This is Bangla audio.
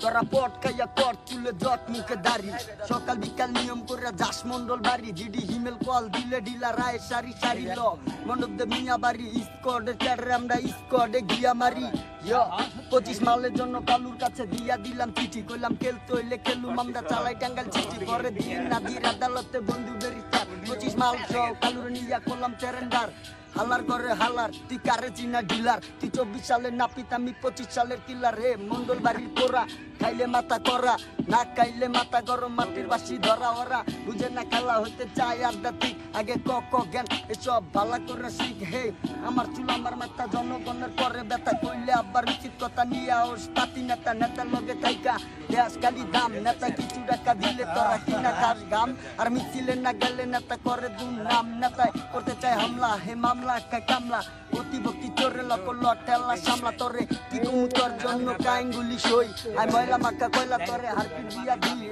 তোরা পট খাইয়া কট তুলে জট মুখে দাড়ি সকাল বিকাল নিয়ম করে যাস মন্ডল বাড়ি জিডি হিমেল কল দিলে ডিলা রায় সারি সারি ল মন্ডপ দে মিয়া বাড়ি স্কোয়াডে চারে আমরা স্কোয়াডে গিয়া মারি 25 মালের জন্য কালুর কাছে দিয়া দিলাম চিঠি কইলাম খেলতে হইলে খেলুম আমরা চালাই টাঙ্গাল চিঠি পরে দিন নাদির আদালতে বন্ধু বেরিস্টার 25 মাল সহ কালুর নিয়া করলাম চেরেন্ডার হালার করে হালার তুই কারে চিনা ডিলার তুই 24 সালের নাপিত আমি 25 সালের কিলার রে মন্ডল বাড়ির পোরা খাইলে মাথা করা না খাইলে মাথা গরম মাটির বাসি ধরা ওরা বুঝে না খেলা হইতে চায় আধ্যাত্মিক আগে ক জ্ঞান এসব ভালো করে শিখ হে আমার চুল আমার মাথা জনগণের পরে ব্যথা কইলে আবার উচিত কথা নিয়ে আস পাতি নেতা নেতার লগে থাইকা দেশ খালি দাম নেতা কিছু টাকা দিলে তোরা কিনা খাস গাম আর মিছিলে না গেলে নেতা করে দুম নাম নেতায় করতে চায় হামলা হে মামলা কামলা অতিভক্তি চোরে লকল ঠেলা সামলা তোরে কি তোর জন্য কাইঙ্গুলি সই আই ময়লা মাখা কয়লা তোরে হারপিট দিয়া দিই